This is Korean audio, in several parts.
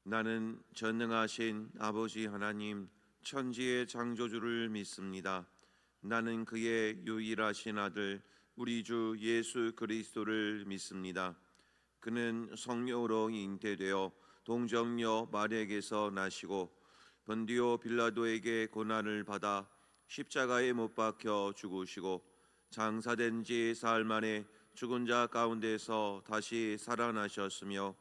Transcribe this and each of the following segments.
나는 전능하신 아버지 하나님 천지의 창조주를 믿습니다. 나는 그의 유일하신 아들 우리 주 예수 그리스도를 믿습니다. 그는 성령으로 잉태되어 동정녀 마리아에게서 나시고 본디오 빌라도에게 고난을 받아 십자가에 못 박혀 죽으시고 장사된 지 사흘 만에 죽은 자 가운데서 다시 살아나셨으며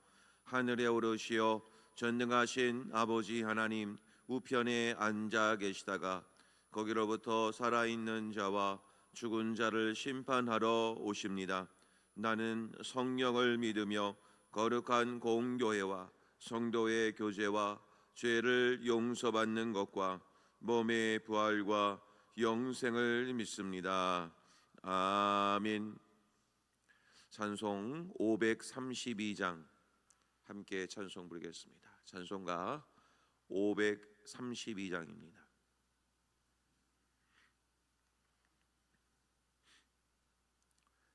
하늘에 오르시어 전능하신 아버지 하나님 우편에 앉아 계시다가 거기로부터 살아있는 자와 죽은 자를 심판하러 오십니다. 나는 성령을 믿으며 거룩한 공교회와 성도의 교제와 죄를 용서받는 것과 몸의 부활과 영생을 믿습니다. 아멘. 찬송 532장 함께 찬송 부르겠습니다. 찬송가 532장입니다.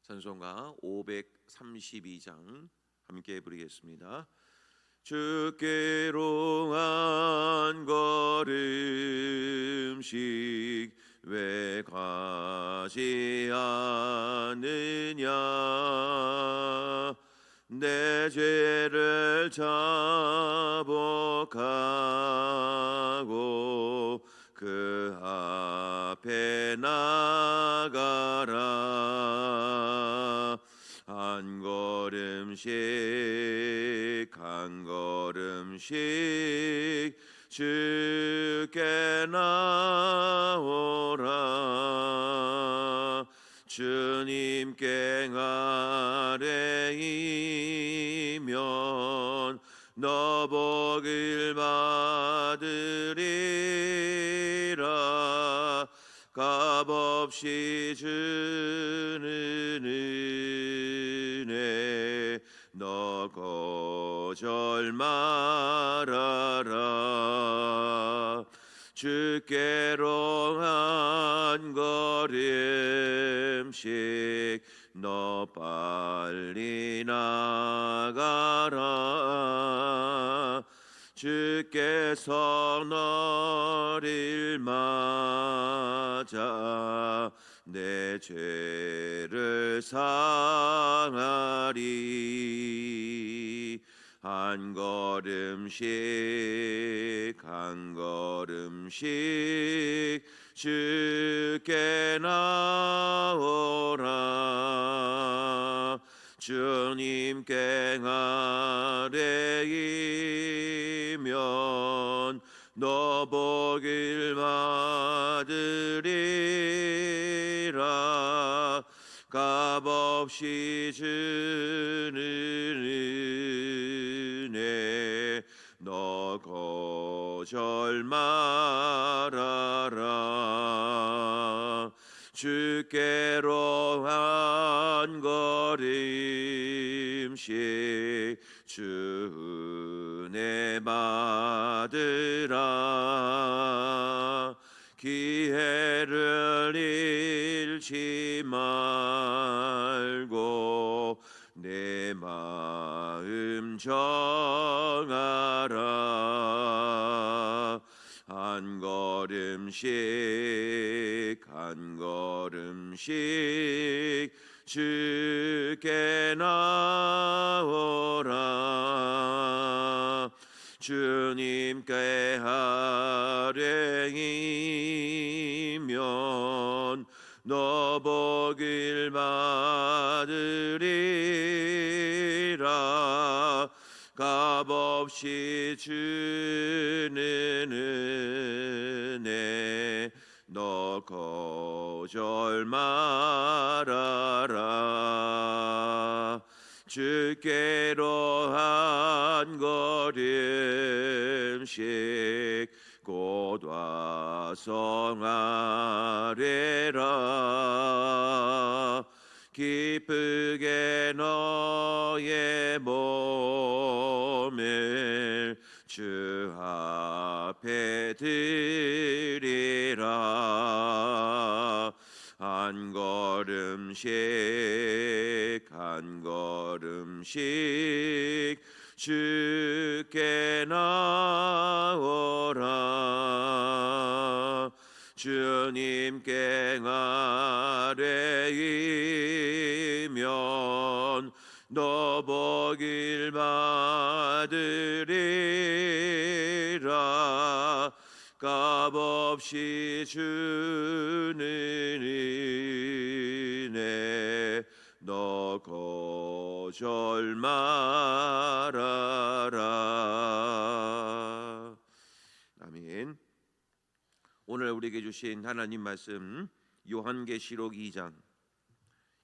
찬송가 532장 함께 부르겠습니다. 주께로 한 걸음씩 왜 가지 않느냐 내 죄를 자복하고 그 앞에 나가라 한 걸음씩 한 걸음씩 주께 나오라 주님께 아뢰이면 너 복을 받으리라 값없이 주는 은혜 너 거절 말아라 주께로 한 걸음씩 너 빨리 나가라 주께서 너를 맞아 내 죄를 상하리 한 걸음씩 한 걸음씩 주께 나오라 주님께 아뢰이면 너 복을 받으리라 값없이 주는 은혜 너 거절 말아라 주께로 한 걸음씩 주 은혜 받으라 기회를 잃지 말고 내 마음 정하라 한 걸음씩 한 걸음씩 주께 나오라 주님께 아뢰이면 너 복을 받으리라 값없이 주는 은혜 너 거절 말아라 주께로 한 걸음씩 곧 와서 아뢰라 기쁘게 너의 몸을 주 앞에 드리라 한 걸음씩 한 걸음씩 주께 나오라. 주님께 아뢰이면 너 복을 받으리라. 값없이 주는 은혜 너 거절 말아라. 아멘. 오늘 우리에게 주신 하나님 말씀 요한계시록 2장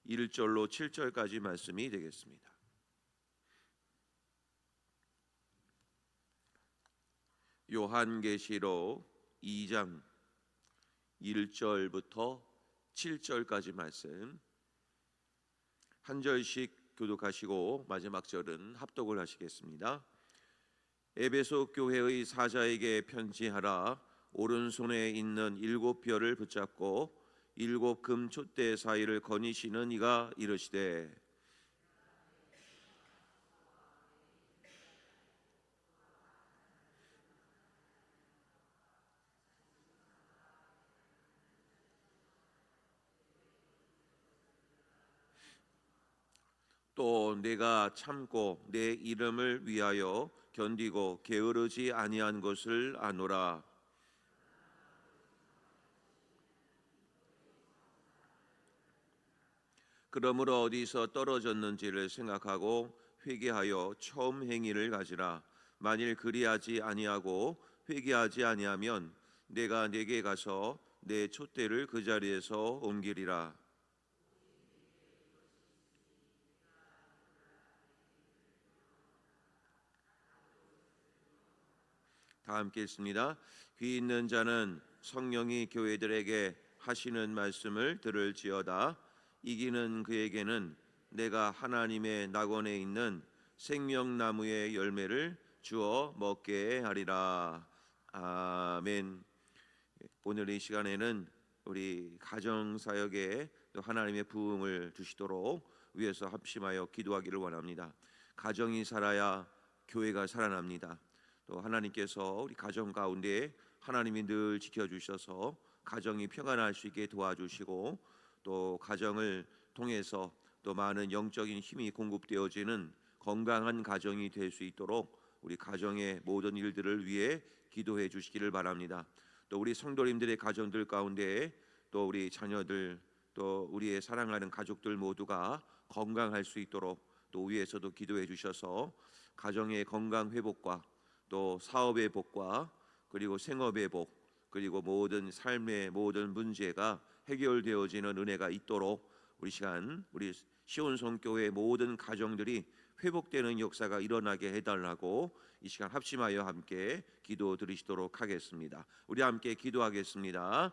1절로 7절까지 말씀이 되겠습니다. 요한계시록 2장 1절부터 7절까지 말씀 한 절씩 교독하시고 마지막 절은 합독을 하시겠습니다. 에베소 교회의 사자에게 편지하라. 오른손에 있는 7별을 붙잡고 7 금 촛대 사이를 거니시는 이가 이르시되 또 내가 참고 내 이름을 위하여 견디고 게으르지 아니한 것을 아노라. 그러므로 어디서 떨어졌는지를 생각하고 회개하여 처음 행위를 가지라. 만일 그리하지 아니하고 회개하지 아니하면 내가 네게 가서 내 촛대를 그 자리에서 옮기리라. 다 함께 읽습니다. 귀 있는 자는 성령이 교회들에게 하시는 말씀을 들을지어다. 이기는 그에게는 내가 하나님의 낙원에 있는 생명나무의 열매를 주어 먹게 하리라. 아멘. 오늘 이 시간에는 우리 가정사역에 또 하나님의 부흥을 주시도록 위에서 합심하여 기도하기를 원합니다. 가정이 살아야 교회가 살아납니다. 또 하나님께서 우리 가정 가운데 하나님이 늘 지켜주셔서 가정이 평안할 수 있게 도와주시고 또 가정을 통해서 또 많은 영적인 힘이 공급되어지는 건강한 가정이 될 수 있도록 우리 가정의 모든 일들을 위해 기도해 주시기를 바랍니다. 또 우리 성도님들의 가정들 가운데 또 우리 자녀들 또 우리의 사랑하는 가족들 모두가 건강할 수 있도록 또 위에서도 기도해 주셔서 가정의 건강 회복과 또 사업의 복과 그리고 생업의 복 그리고 모든 삶의 모든 문제가 해결되어지는 은혜가 있도록 우리 시간 우리 시온성교회 모든 가정들이 회복되는 역사가 일어나게 해달라고 이 시간 합심하여 함께 기도 드리시도록 하겠습니다. 우리 함께 기도하겠습니다.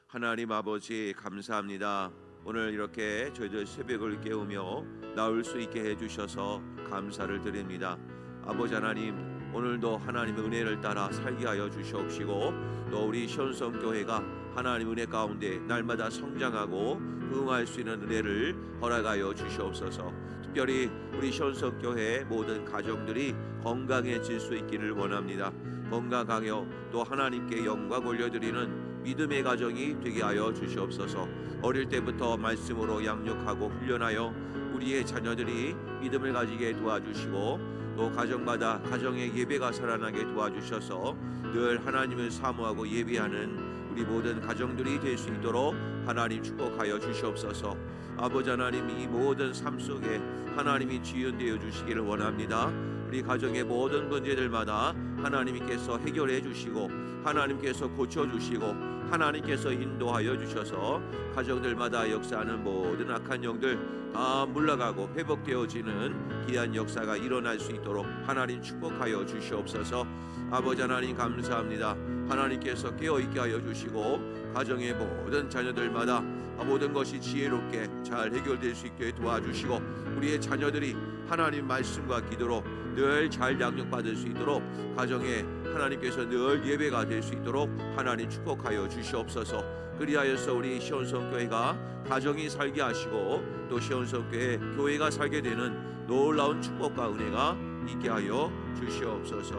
하나님 아버지 감사합니다. 오늘 이렇게 저희들 새벽을 깨우며 나올 수 있게 해주셔서 감사를 드립니다. 아버지 하나님 오늘도 하나님의 은혜를 따라 살게 하여 주시옵시고 또 우리 시온성교회가 하나님 은혜 가운데 날마다 성장하고 부흥할 수 있는 은혜를 허락하여 주시옵소서. 특별히 우리 시온성교회 모든 가정들이 건강해질 수 있기를 원합니다. 건강하여 또 하나님께 영광 올려드리는 믿음의 가정이 되게 하여 주시옵소서. 어릴 때부터 말씀으로 양육하고 훈련하여 우리의 자녀들이 믿음을 가지게 도와주시고 또 가정마다 가정의 예배가 살아나게 도와주셔서 늘 하나님을 사모하고 예배하는 우리 모든 가정들이 될 수 있도록 하나님 축복하여 주시옵소서. 아버지 하나님 이 모든 삶 속에 하나님이 지연되어 주시기를 원합니다. 우리 가정의 모든 문제들마다 하나님께서 해결해 주시고 하나님께서 고쳐주시고 하나님께서 인도하여 주셔서 가정들마다 역사하는 모든 악한 영들 다 물러가고 회복되어지는 귀한 역사가 일어날 수 있도록 하나님 축복하여 주시옵소서. 아버지 하나님 감사합니다. 하나님께서 깨어있게 하여 주시고 가정의 모든 자녀들마다 모든 것이 지혜롭게 잘 해결될 수 있게 도와주시고 우리의 자녀들이 하나님 말씀과 기도로 늘 잘 양육받을 수 있도록 가정에 하나님께서 늘 예배가 될 수 있도록 하나님 축복하여 주시옵소서. 그리하여서 우리 시온성교회가 가정이 살게 하시고 또 시온성교회 교회가 살게 되는 놀라운 축복과 은혜가 있게 하여 주시옵소서.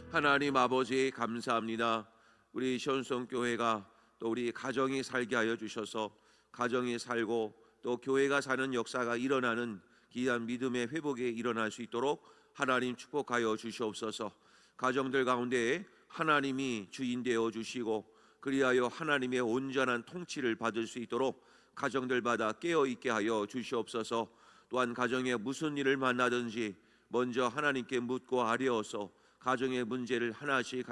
하나님 아버지 감사합니다. 우리 시온성교회가 또 우리 가정이 살게 하여 주셔서 가정이 살고 또 교회가 사는 역사가 일어나는 귀한 믿음의 회복에 일어날 수 있도록 하나님 축복하여 주시옵소서. 가정들 가운데 하나님이 주인 되어 주시고 그리하여 하나님의 온전한 통치를 받을 수 있도록 가정들마다 깨어 있게 하여 주시옵소서. 또한 가정에 무슨 일을 만나든지 먼저 하나님께 묻고 아뢰어서 가정의 문제를 하나씩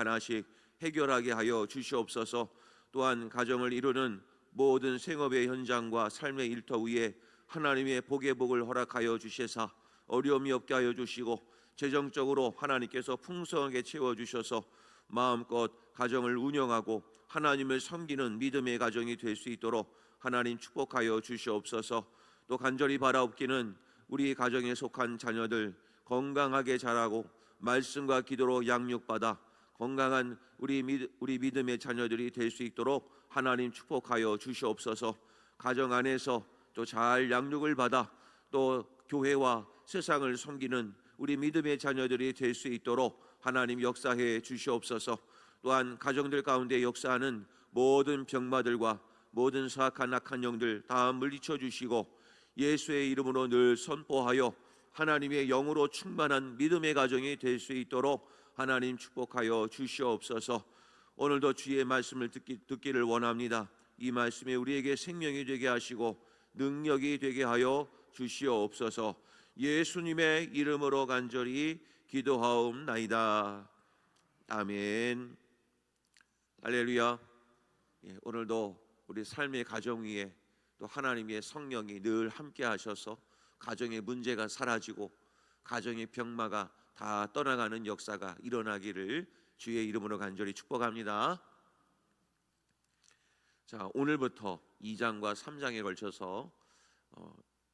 해결하게 하여 주시옵소서. 또한 가정을 이루는 모든 생업의 현장과 삶의 일터 위에 하나님의 복의 복을 허락하여 주시사 어려움이 없게 하여 주시고 재정적으로 하나님께서 풍성하게 채워주셔서 마음껏 가정을 운영하고 하나님을 섬기는 믿음의 가정이 될 수 있도록 하나님 축복하여 주시옵소서. 또 간절히 바라옵기는 우리 가정에 속한 자녀들 건강하게 자라고 말씀과 기도로 양육받아 건강한 우리 믿음의 자녀들이 될 수 있도록 하나님 축복하여 주시옵소서. 가정 안에서 또 잘 양육을 받아 또 교회와 세상을 섬기는 우리 믿음의 자녀들이 될 수 있도록 하나님 역사해 주시옵소서. 또한 가정들 가운데 역사하는 모든 병마들과 모든 사악한 악한 영들 다 물리쳐 주시고 예수의 이름으로 늘 선포하여 하나님의 영으로 충만한 믿음의 가정이 될 수 있도록 하나님 축복하여 주시옵소서. 오늘도 주의 말씀을 듣기를 원합니다. 이 말씀이 우리에게 생명이 되게 하시고 능력이 되게 하여 주시옵소서. 예수님의 이름으로 간절히 기도하옵나이다. 아멘. 할렐루야. 오늘도 우리 삶의 가정 위에 또 하나님의 성령이 늘 함께 하셔서 가정의 문제가 사라지고 가정의 병마가 다 떠나가는 역사가 일어나기를 주의 이름으로 간절히 축복합니다. 자, 오늘부터 2장과 3장에 걸쳐서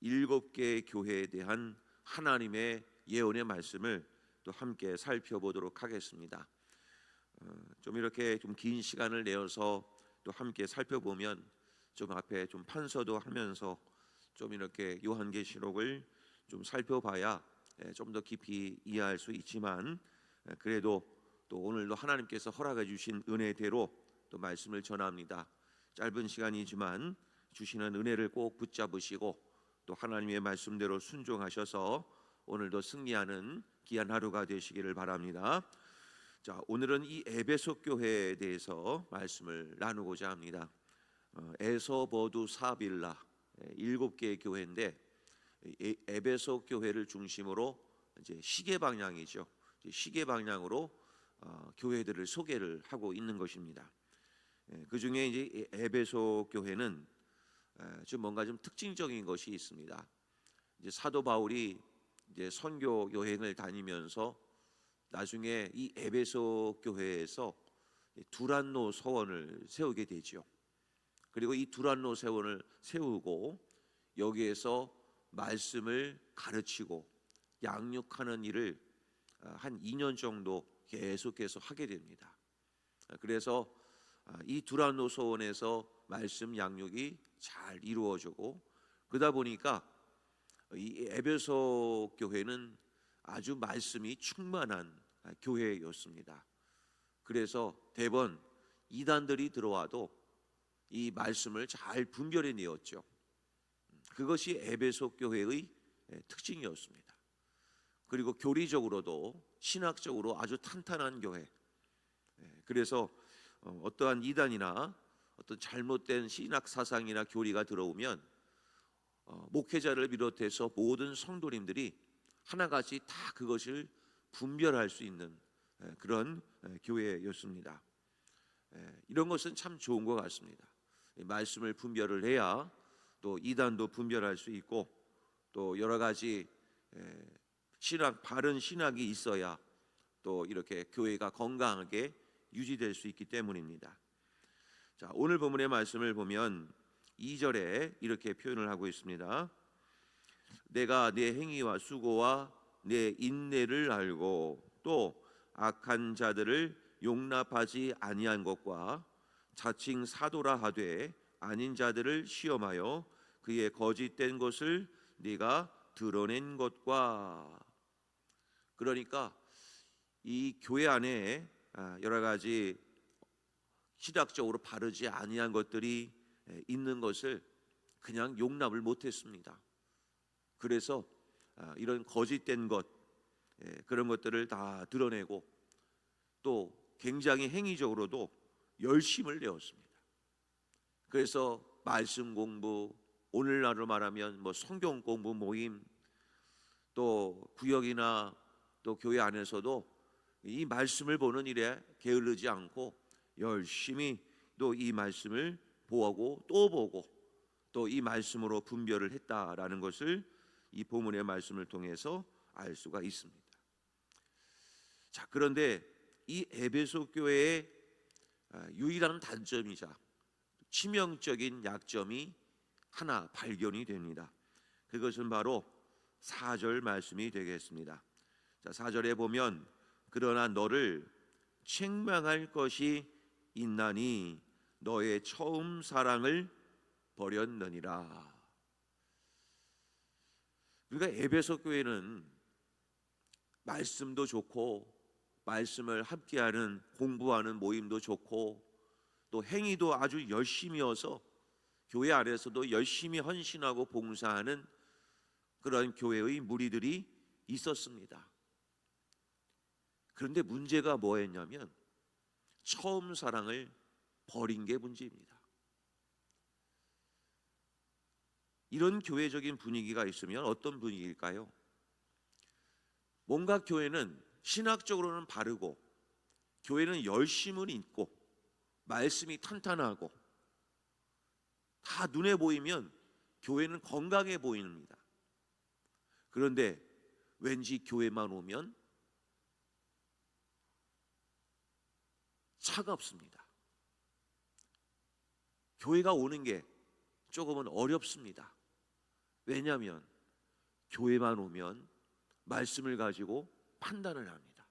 7개의 교회에 대한 하나님의 예언의 말씀을 또 함께 살펴보도록 하겠습니다. 좀 이렇게 좀 긴 시간을 내어서 또 함께 살펴보면 좀 앞에 좀 판서도 하면서 좀 이렇게 요한계시록을 좀 살펴봐야 좀 더 깊이 이해할 수 있지만 그래도 또 오늘도 하나님께서 허락해 주신 은혜대로 또 말씀을 전합니다. 짧은 시간이지만 주시는 은혜를 꼭 붙잡으시고 또 하나님의 말씀대로 순종하셔서 오늘도 승리하는 귀한 하루가 되시기를 바랍니다. 자, 오늘은 이 에베소 교회에 대해서 말씀을 나누고자 합니다. 에서버두 사빌라 7개의 교회인데 에베소 교회를 중심으로 이제 시계 방향이죠. 시계 방향으로 교회들을 소개를 하고 있는 것입니다. 그 중에 이제 에베소 교회는 좀 뭔가 좀 특징적인 것이 있습니다. 이제 사도 바울이 이제 선교 여행을 다니면서 나중에 이 에베소 교회에서 두란노 서원을 세우게 되죠. 그리고 이 두란노 서원을 세우고 여기에서 말씀을 가르치고 양육하는 일을 한 2년 정도 계속해서 하게 됩니다. 그래서 이 두란노 서원에서 말씀 양육이 잘 이루어지고 그러다 보니까 이 에베소 교회는 아주 말씀이 충만한 교회였습니다. 그래서 대번 이단들이 들어와도 이 말씀을 잘 분별해 내었죠. 그것이 에베소 교회의 특징이었습니다. 그리고 교리적으로도 신학적으로 아주 탄탄한 교회. 그래서 어떠한 이단이나 어떤 잘못된 신학 사상이나 교리가 들어오면 목회자를 비롯해서 모든 성도님들이 하나같이 다 그것을 분별할 수 있는 그런 교회였습니다. 이런 것은 참 좋은 것 같습니다. 말씀을 분별을 해야 또 이단도 분별할 수 있고 또 여러 가지 신학, 바른 신학이 있어야 또 이렇게 교회가 건강하게 유지될 수 있기 때문입니다. 자, 오늘 본문의 말씀을 보면 2절에 이렇게 표현을 하고 있습니다. 내가 내 행위와 수고와 내 인내를 알고 또 악한 자들을 용납하지 아니한 것과 자칭 사도라 하되 아닌 자들을 시험하여 그의 거짓된 것을 네가 드러낸 것과, 그러니까 이 교회 안에 여러 가지 신학적으로 바르지 아니한 것들이 있는 것을 그냥 용납을 못했습니다. 그래서 이런 거짓된 것, 그런 것들을 다 드러내고 또 굉장히 행위적으로도 열심을 내었습니다. 그래서 말씀 공부, 오늘날로 말하면 성경 공부 모임, 또 구역이나 또 교회 안에서도 이 말씀을 보는 일에 게으르지 않고 열심히 또 이 말씀을 보고 또 보고 또 이 말씀으로 분별을 했다라는 것을 이 본문의 말씀을 통해서 알 수가 있습니다. 자, 그런데 이 에베소 교회의 유일한 단점이자 치명적인 약점이 하나 발견이 됩니다. 그것은 바로 4절 말씀이 되겠습니다. 자, 4절에 보면 그러나 너를 책망할 것이 있나니 너의 처음 사랑을 버렸느니라. 그러니까 에베소 교회는 말씀도 좋고 말씀을 함께하는 공부하는 모임도 좋고 또 행위도 아주 열심히여서 교회 안에서도 열심히 헌신하고 봉사하는 그런 교회의 무리들이 있었습니다. 그런데 문제가 뭐였냐면 처음 사랑을 버린 게 문제입니다. 이런 교회적인 분위기가 있으면 어떤 분위기일까요? 뭔가 교회는 신학적으로는 바르고 교회는 열심은 있고 말씀이 탄탄하고 다 눈에 보이면 교회는 건강해 보입니다. 그런데 왠지 교회만 오면 차갑습니다. 교회가 오는 게 조금은 어렵습니다. 왜냐하면 교회만 오면 말씀을 가지고 판단을 합니다.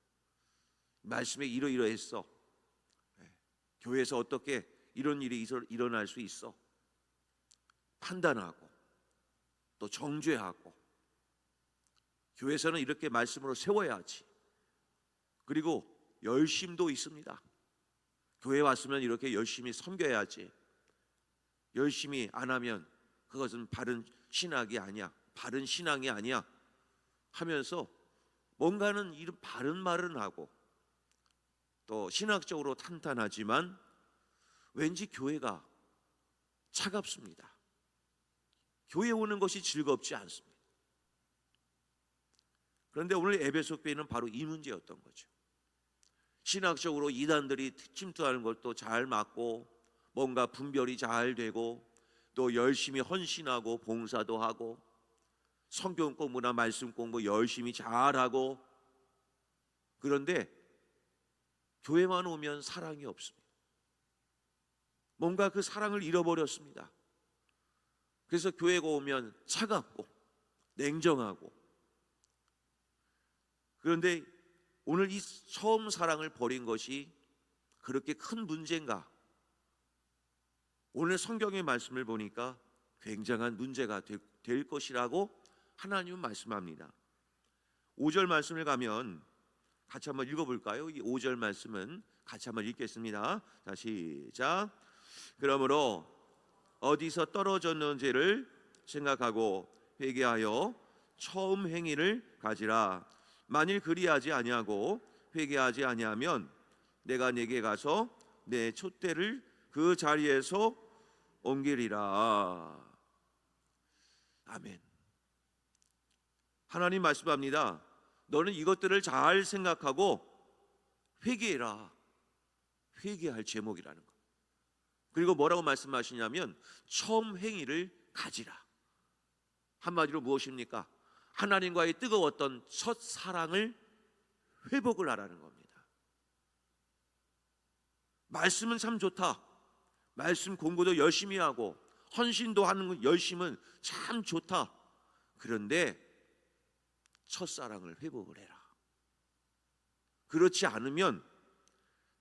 말씀에 이러이러했어. 교회에서 어떻게 이런 일이 일어날 수 있어. 판단하고 또 정죄하고 교회에서는 이렇게 말씀으로 세워야지. 그리고 열심도 있습니다. 교회 왔으면 이렇게 열심히 섬겨야지. 열심히 안 하면 그것은 바른 신학이 아니야. 바른 신앙이 아니야. 하면서 뭔가는 이런 바른 말은 하고 또 신학적으로 탄탄하지만 왠지 교회가 차갑습니다. 교회 오는 것이 즐겁지 않습니다. 그런데 오늘 에베소 교회는 바로 이 문제였던 거죠. 신학적으로 이단들이 침투하는 것도 잘 막고 뭔가 분별이 잘 되고 또 열심히 헌신하고 봉사도 하고 성경 공부나 말씀 공부 열심히 잘하고, 그런데 교회만 오면 사랑이 없습니다. 뭔가 그 사랑을 잃어버렸습니다. 그래서 교회가 오면 차갑고 냉정하고, 그런데 오늘 이 처음 사랑을 버린 것이 그렇게 큰 문제인가? 오늘 성경의 말씀을 보니까 굉장한 문제가 될 것이라고 하나님은 말씀합니다. 5절 말씀을 가면 같이 한번 읽어볼까요? 이 5절 말씀은 같이 한번 읽겠습니다. 자, 시작. 그러므로 어디서 떨어졌는지를 생각하고 회개하여 처음 행위를 가지라. 만일 그리하지 아니하고 회개하지 아니하면 내가 네게 가서 내 촛대를 그 자리에서 옮기리라. 아멘. 하나님 말씀합니다. 너는 이것들을 잘 생각하고 회개해라. 회개할 제목이라는 것. 그리고 뭐라고 말씀하시냐면 처음 행위를 가지라. 한마디로 무엇입니까? 하나님과의 뜨거웠던 첫 사랑을 회복을 하라는 겁니다. 말씀은 참 좋다. 말씀 공부도 열심히 하고 헌신도 하는 열심은 참 좋다. 그런데 첫사랑을 회복을 해라. 그렇지 않으면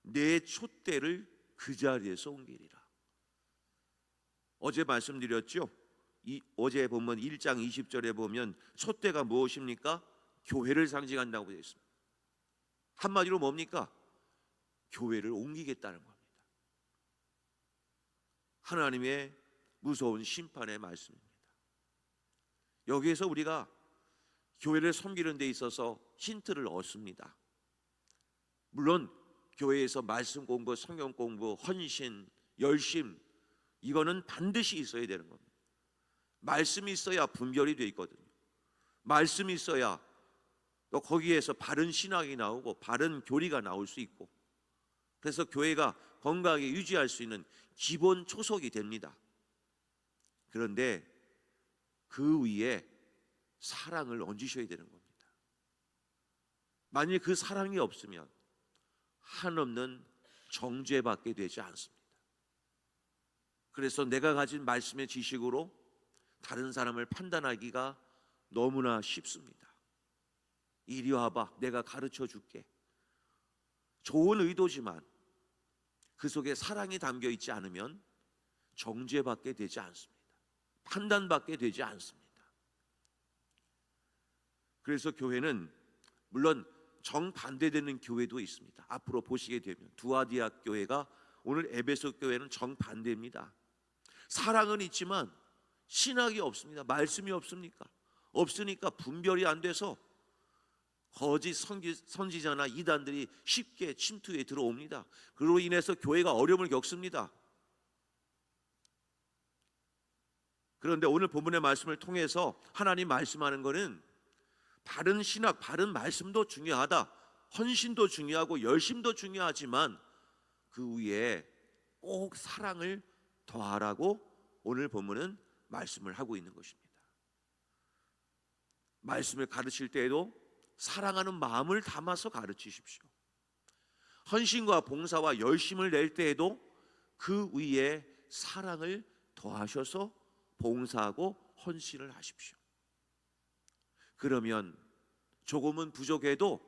내 촛대를 그 자리에서 옮기리라. 어제 말씀드렸죠. 어제 본문 1장 20절에 보면 촛대가 무엇입니까? 교회를 상징한다고 되어 있습니다. 한마디로 뭡니까? 교회를 옮기겠다는 겁니다. 하나님의 무서운 심판의 말씀입니다. 여기에서 우리가 교회를 섬기는 데 있어서 힌트를 얻습니다. 물론 교회에서 말씀 공부, 성경 공부, 헌신, 열심, 이거는 반드시 있어야 되는 겁니다. 말씀이 있어야 분별이 돼 있거든요. 말씀이 있어야 또 거기에서 바른 신학이 나오고 바른 교리가 나올 수 있고, 그래서 교회가 건강하게 유지할 수 있는 기본 초석이 됩니다. 그런데 그 위에 사랑을 얹으셔야 되는 겁니다. 만일 그 사랑이 없으면 한없는 정죄받게 되지 않습니다. 그래서 내가 가진 말씀의 지식으로 다른 사람을 판단하기가 너무나 쉽습니다. 이리 와봐, 내가 가르쳐 줄게. 좋은 의도지만 그 속에 사랑이 담겨 있지 않으면 정죄받게 되지 않습니다. 판단받게 되지 않습니다. 그래서 교회는 물론 정반대되는 교회도 있습니다. 앞으로 보시게 되면 두아디아 교회가, 오늘 에베소 교회는 정반대입니다. 사랑은 있지만 신학이 없습니다. 말씀이 없으니까 분별이 안 돼서 거짓 선지자나 이단들이 쉽게 침투해 들어옵니다. 그로 인해서 교회가 어려움을 겪습니다. 그런데 오늘 본문의 말씀을 통해서 하나님 말씀하는 것은 바른 신학, 바른 말씀도 중요하다, 헌신도 중요하고 열심도 중요하지만 그 위에 꼭 사랑을 더하라고 오늘 본문은 말씀을 하고 있는 것입니다. 말씀을 가르칠 때에도 사랑하는 마음을 담아서 가르치십시오. 헌신과 봉사와 열심을 낼 때에도 그 위에 사랑을 더하셔서 봉사하고 헌신을 하십시오. 그러면 조금은 부족해도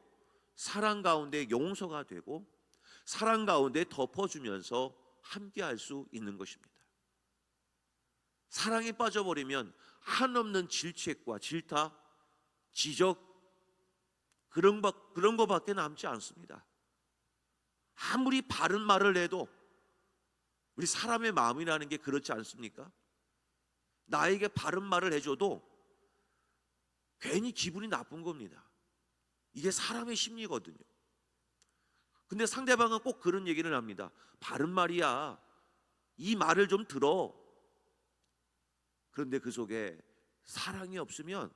사랑 가운데 용서가 되고 사랑 가운데 덮어주면서 함께할 수 있는 것입니다. 사랑에 빠져버리면 한없는 질책과 질타, 지적, 그런 것밖에 남지 않습니다. 아무리 바른 말을 해도 우리 사람의 마음이라는 게 그렇지 않습니까? 나에게 바른 말을 해줘도 괜히 기분이 나쁜 겁니다. 이게 사람의 심리거든요. 근데 상대방은 꼭 그런 얘기를 합니다. 바른 말이야, 이 말을 좀 들어. 그런데 그 속에 사랑이 없으면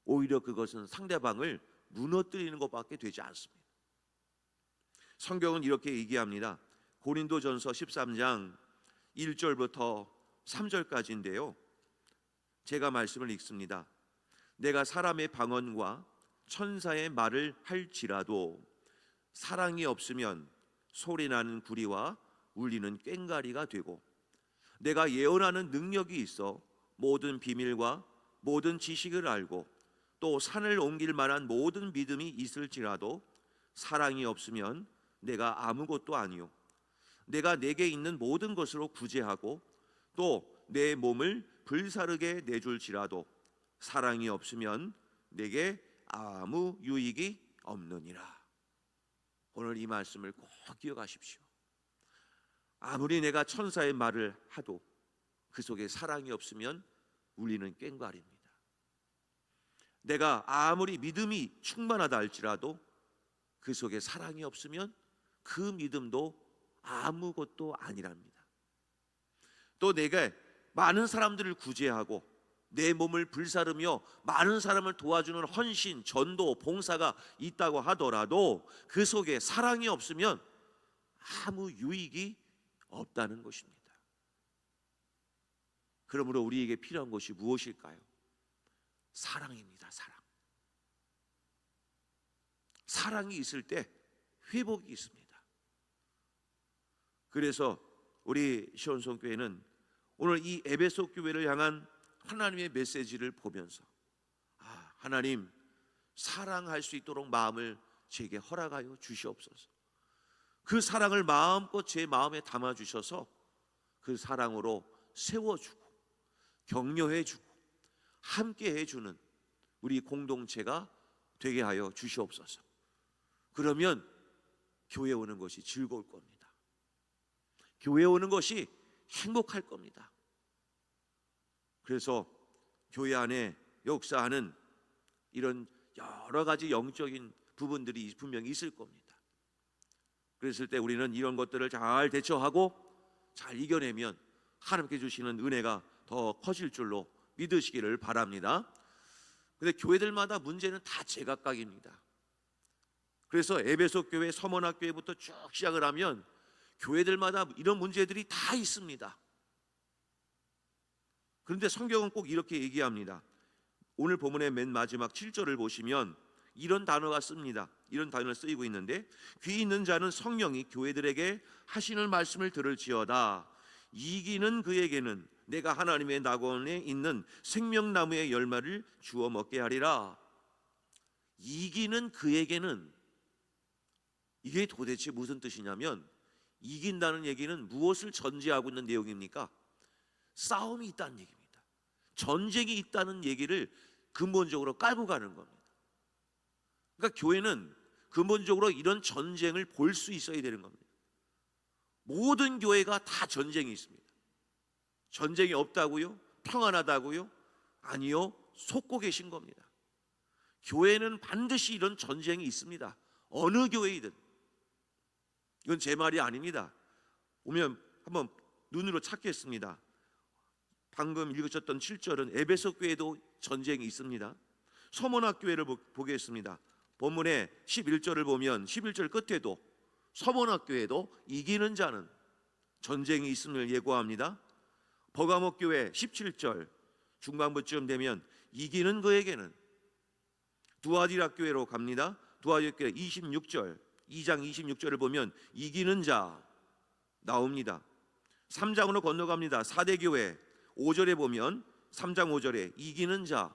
오히려 그것은 상대방을 무너뜨리는 것밖에 되지 않습니다. 성경은 이렇게 얘기합니다. 고린도전서 13장 1절부터 3절까지인데요. 제가 말씀을 읽습니다. 내가 사람의 방언과 천사의 말을 할지라도 사랑이 없으면 소리나는 구리와 울리는 꽹과리가 되고, 내가 예언하는 능력이 있어 모든 비밀과 모든 지식을 알고 또 산을 옮길 만한 모든 믿음이 있을지라도 사랑이 없으면 내가 아무것도 아니요, 내가 내게 있는 모든 것으로 구제하고 또 내 몸을 불사르게 내줄지라도 사랑이 없으면 내게 아무 유익이 없느니라. 오늘 이 말씀을 꼭 기억하십시오. 아무리 내가 천사의 말을 하도 그 속에 사랑이 없으면 울리는 꽹과리입니다. 내가 아무리 믿음이 충만하다 할지라도 그 속에 사랑이 없으면 그 믿음도 아무것도 아니랍니다. 또 내가 많은 사람들을 구제하고 내 몸을 불사르며 많은 사람을 도와주는 헌신, 전도, 봉사가 있다고 하더라도 그 속에 사랑이 없으면 아무 유익이 없다는 것입니다. 그러므로 우리에게 필요한 것이 무엇일까요? 사랑입니다. 사랑이 있을 때 회복이 있습니다. 그래서 우리 시온성교회는 오늘 이 에베소 교회를 향한 하나님의 메시지를 보면서 하나님, 사랑할 수 있도록 마음을 제게 허락하여 주시옵소서. 그 사랑을 마음껏 제 마음에 담아주셔서 그 사랑으로 세워주고 격려해주고 함께 해주는 우리 공동체가 되게 하여 주시옵소서. 그러면 교회 오는 것이 즐거울 겁니다. 교회 오는 것이 행복할 겁니다. 그래서 교회 안에 역사하는 이런 여러 가지 영적인 부분들이 분명히 있을 겁니다. 그랬을 때 우리는 이런 것들을 잘 대처하고 잘 이겨내면 하나님께 주시는 은혜가 더 커질 줄로 믿으시기를 바랍니다. 근데 교회들마다 문제는 다 제각각입니다. 그래서 에베소 교회, 서머나 교회부터 쭉 시작을 하면 교회들마다 이런 문제들이 다 있습니다. 그런데 성경은 꼭 이렇게 얘기합니다. 오늘 본문의 맨 마지막 7절을 보시면 이런 단어가 씁니다. 이런 단어를 쓰이고 있는데, 귀 있는 자는 성령이 교회들에게 하시는 말씀을 들을지어다. 이기는 그에게는 내가 하나님의 낙원에 있는 생명나무의 열매를 주어 먹게 하리라. 이기는 그에게는, 이게 도대체 무슨 뜻이냐면, 이긴다는 얘기는 무엇을 전제하고 있는 내용입니까? 싸움이 있다는 얘기입니다. 전쟁이 있다는 얘기를 근본적으로 깔고 가는 겁니다. 그러니까 교회는 근본적으로 이런 전쟁을 볼 수 있어야 되는 겁니다. 모든 교회가 다 전쟁이 있습니다. 전쟁이 없다고요? 평안하다고요? 아니요, 속고 계신 겁니다. 교회는 반드시 이런 전쟁이 있습니다. 어느 교회이든. 이건 제 말이 아닙니다. 오면 한번 눈으로 찾겠습니다. 방금 읽으셨던 7절은 에베소 교회도 전쟁이 있습니다. 서머나 교회를 보겠습니다. 본문의 11절을 보면 11절 끝에도 서머나 교회도 이기는 자는 전쟁이 있음을 예고합니다. 버가모 교회 17절 중반부쯤 되면 이기는 그에게는, 두아디라 교회로 갑니다. 두아디라 교회 26절, 2장 26절을 보면 이기는 자 나옵니다. 3장으로 건너갑니다. 사대교회 5절에 보면 3장 5절에 이기는 자,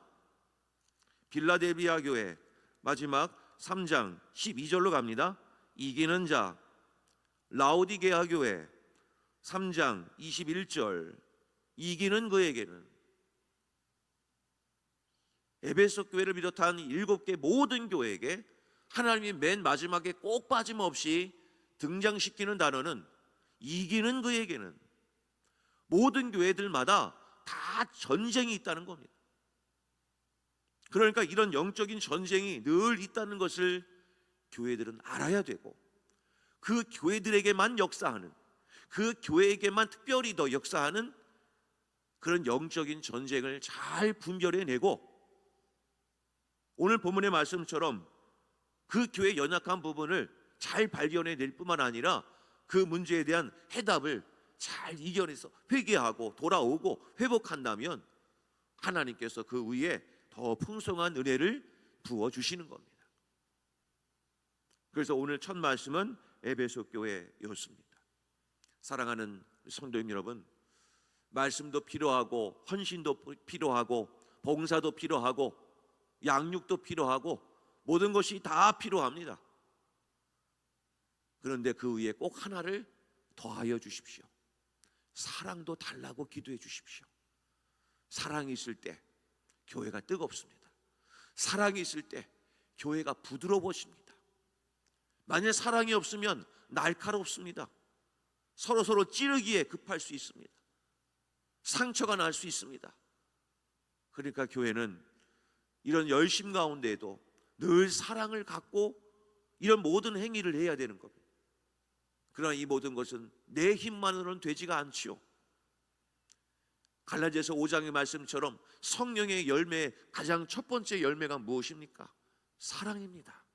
빌라델비아 교회 마지막 3장 12절로 갑니다. 이기는 자, 라오디게아 교회 3장 21절 이기는 그에게는. 에베소 교회를 비롯한 7개 모든 교회에게 하나님이 맨 마지막에 꼭 빠짐없이 등장시키는 단어는 이기는 그에게는. 모든 교회들마다 다 전쟁이 있다는 겁니다. 그러니까 이런 영적인 전쟁이 늘 있다는 것을 교회들은 알아야 되고, 그 교회들에게만 역사하는, 그 교회에게만 특별히 더 역사하는 그런 영적인 전쟁을 잘 분별해내고, 오늘 본문의 말씀처럼 그 교회의 연약한 부분을 잘 발견해낼 뿐만 아니라 그 문제에 대한 해답을 잘 이겨내서 회개하고 돌아오고 회복한다면 하나님께서 그 위에 더 풍성한 은혜를 부어주시는 겁니다. 그래서 오늘 첫 말씀은 에베소 교회였습니다. 사랑하는 성도님 여러분, 말씀도 필요하고 헌신도 필요하고 봉사도 필요하고 양육도 필요하고 모든 것이 다 필요합니다. 그런데 그 위에 꼭 하나를 더하여 주십시오. 사랑도 달라고 기도해 주십시오. 사랑이 있을 때 교회가 뜨겁습니다. 사랑이 있을 때 교회가 부드러워집니다. 만약 사랑이 없으면 날카롭습니다. 서로 찌르기에 급할 수 있습니다. 상처가 날 수 있습니다. 그러니까 교회는 이런 열심 가운데에도 늘 사랑을 갖고 이런 모든 행위를 해야 되는 겁니다. 그러나 이 모든 것은 내 힘만으로는 되지가 않지요. 갈라디아서 5장의 말씀처럼 성령의 열매, 가장 첫 번째 열매가 무엇입니까? 사랑입니다.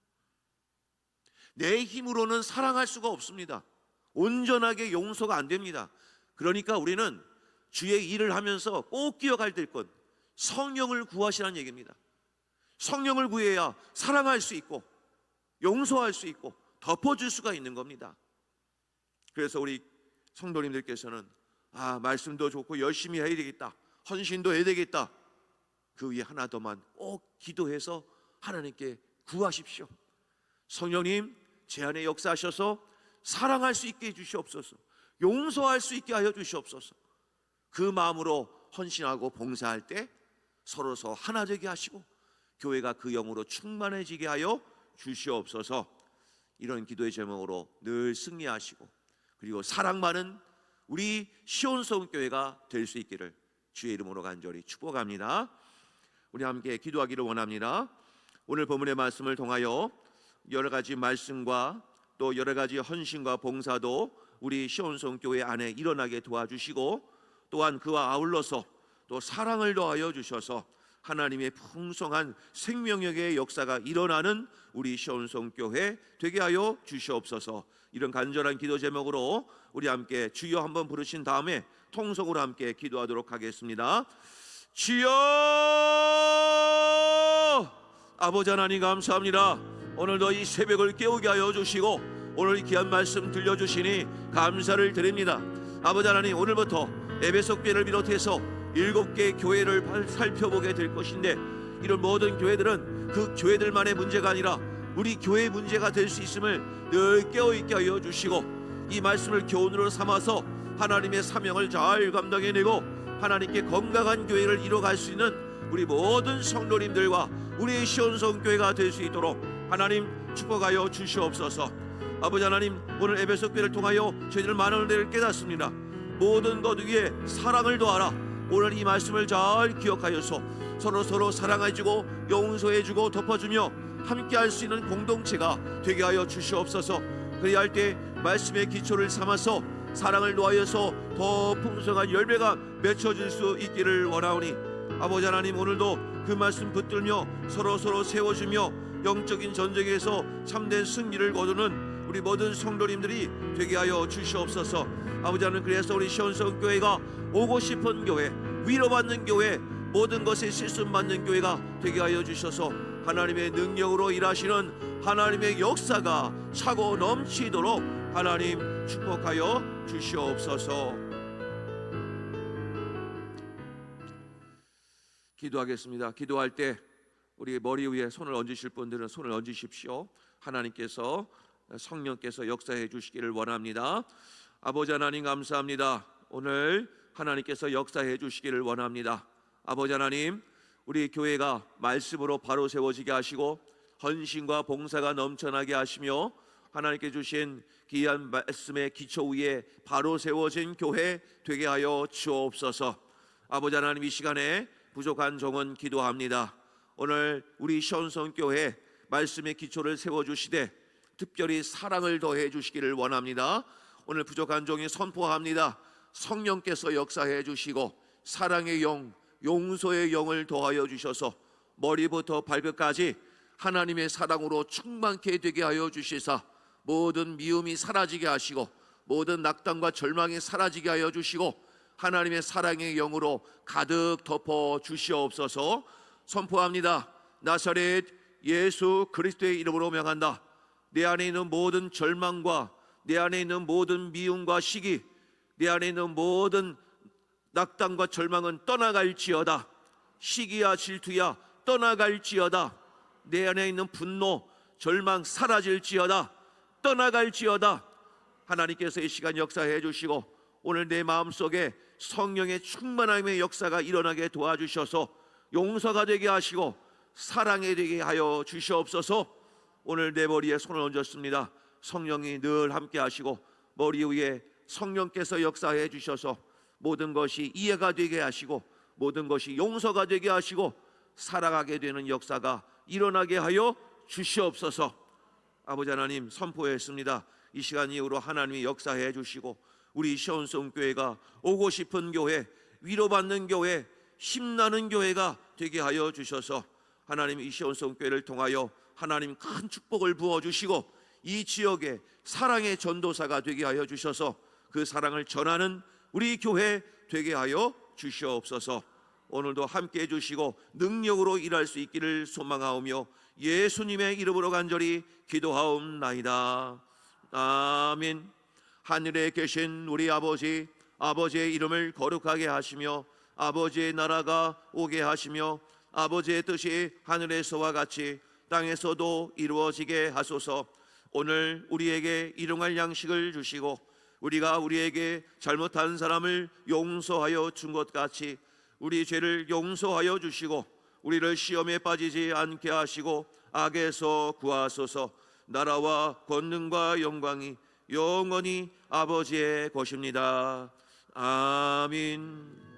내 힘으로는 사랑할 수가 없습니다. 온전하게 용서가 안 됩니다. 그러니까 우리는 주의 일을 하면서 꼭 기억할 것, 성령을 구하시라는 얘기입니다. 성령을 구해야 사랑할 수 있고 용서할 수 있고 덮어줄 수가 있는 겁니다. 그래서 우리 성도님들께서는 말씀도 좋고 열심히 해야 되겠다, 헌신도 해야 되겠다, 그 위에 하나 더만 꼭 기도해서 하나님께 구하십시오. 성령님, 제 안에 역사하셔서 사랑할 수 있게 해주시옵소서, 용서할 수 있게 하여 주시옵소서. 그 마음으로 헌신하고 봉사할 때 서로 하나 되게 하시고 교회가 그 영으로 충만해지게 하여 주시옵소서. 이런 기도의 제목으로 늘 승리하시고 그리고 사랑 많은 우리 시온성교회가 될 수 있기를 주의 이름으로 간절히 축복합니다. 우리 함께 기도하기를 원합니다. 오늘 본문의 말씀을 통하여 여러 가지 말씀과 또 여러 가지 헌신과 봉사도 우리 시온성교회 안에 일어나게 도와주시고 또한 그와 아울러서 또 사랑을 더하여 주셔서 하나님의 풍성한 생명력의 역사가 일어나는 우리 시온성교회 되게 하여 주시옵소서. 이런 간절한 기도 제목으로 우리 함께 주여 한번 부르신 다음에 통성으로 함께 기도하도록 하겠습니다. 주여! 아버지 하나님 감사합니다. 오늘도 이 새벽을 깨우게 하여 주시고 오늘 이 귀한 말씀 들려주시니 감사를 드립니다. 아버지 하나님, 오늘부터 에베소 교회를 비롯해서 7개 교회를 살펴보게 될 것인데 이런 모든 교회들은 그 교회들만의 문제가 아니라 우리 교회의 문제가 될 수 있음을 늘 깨어있게 하여 주시고 이 말씀을 교훈으로 삼아서 하나님의 사명을 잘 감당해내고 하나님께 건강한 교회를 이뤄갈 수 있는 우리 모든 성도님들과 우리의 시온성교회가 될 수 있도록 하나님 축복하여 주시옵소서. 아버지 하나님, 오늘 에베소 교회를 통하여 저희들 많은 은혜를 깨닫습니다. 모든 것 위에 사랑을 더하라. 오늘 이 말씀을 잘 기억하여서 서로 사랑해주고 용서해주고 덮어주며 함께할 수 있는 공동체가 되게 하여 주시옵소서. 그래야 할 때 말씀의 기초를 삼아서 사랑을 놓아여서 더 풍성한 열매가 맺혀질 수 있기를 원하오니 아버지 하나님, 오늘도 그 말씀 붙들며 서로 세워주며 영적인 전쟁에서 참된 승리를 거두는 우리 모든 성도님들이 되게 하여 주시옵소서. 아버지 하나님, 그래서 우리 시온성교회가 오고 싶은 교회, 위로받는 교회, 모든 것에 실수받는 교회가 되게 하여 주셔서 하나님의 능력으로 일하시는 하나님의 역사가 차고 넘치도록 하나님 축복하여 주시옵소서. 기도하겠습니다. 기도할 때 우리 머리 위에 손을 얹으실 분들은 손을 얹으십시오. 하나님께서 성령께서 역사해 주시기를 원합니다. 아버지 하나님 감사합니다. 오늘 하나님께서 역사해 주시기를 원합니다. 아버지 하나님, 우리 교회가 말씀으로 바로 세워지게 하시고 헌신과 봉사가 넘쳐나게 하시며 하나님께 주신 귀한 말씀의 기초 위에 바로 세워진 교회 되게 하여 주옵소서. 아버지 하나님, 이 시간에 부족한 종은 기도합니다. 오늘 우리 시온성교회 말씀의 기초를 세워주시되 특별히 사랑을 더해 주시기를 원합니다. 오늘 부족한 종이 선포합니다. 성령께서 역사해 주시고 사랑의 영, 용서의 영을 더하여 주셔서 머리부터 발끝까지 하나님의 사랑으로 충만케 되게 하여 주시사 모든 미움이 사라지게 하시고 모든 낙담과 절망이 사라지게 하여 주시고 하나님의 사랑의 영으로 가득 덮어 주시옵소서. 선포합니다. 나사렛 예수 그리스도의 이름으로 명한다. 내 안에 있는 모든 절망과 내 안에 있는 모든 미움과 시기, 내 안에 있는 모든 낙담과 절망은 떠나갈지어다. 시기야 질투야 떠나갈지어다. 내 안에 있는 분노, 절망 사라질지어다. 떠나갈지어다. 하나님께서 이 시간 역사해 주시고 오늘 내 마음속에 성령의 충만함의 역사가 일어나게 도와주셔서 용서가 되게 하시고 사랑이 되게 하여 주시옵소서. 오늘 내 머리에 손을 얹었습니다. 성령이 늘 함께 하시고 머리 위에 성령께서 역사해 주셔서 모든 것이 이해가 되게 하시고 모든 것이 용서가 되게 하시고 살아가게 되는 역사가 일어나게 하여 주시옵소서. 아버지 하나님, 선포했습니다. 이 시간 이후로 하나님이 역사해 주시고 우리 시온성교회가 오고 싶은 교회, 위로받는 교회, 힘나는 교회가 되게 하여 주셔서 하나님 이 시온성교회를 통하여 하나님 큰 축복을 부어주시고 이 지역에 사랑의 전도사가 되게 하여 주셔서 그 사랑을 전하는 우리 교회 되게 하여 주시옵소서. 오늘도 함께 해주시고 능력으로 일할 수 있기를 소망하오며 예수님의 이름으로 간절히 기도하옵나이다. 아멘. 하늘에 계신 우리 아버지, 아버지의 이름을 거룩하게 하시며 아버지의 나라가 오게 하시며 아버지의 뜻이 하늘에서와 같이 땅에서도 이루어지게 하소서. 오늘 우리에게 일용할 양식을 주시고 우리가 우리에게 잘못한 사람을 용서하여 준 것 같이 우리 죄를 용서하여 주시고 우리를 시험에 빠지지 않게 하시고 악에서 구하소서. 나라와 권능과 영광이 영원히 아버지의 것입니다. 아멘.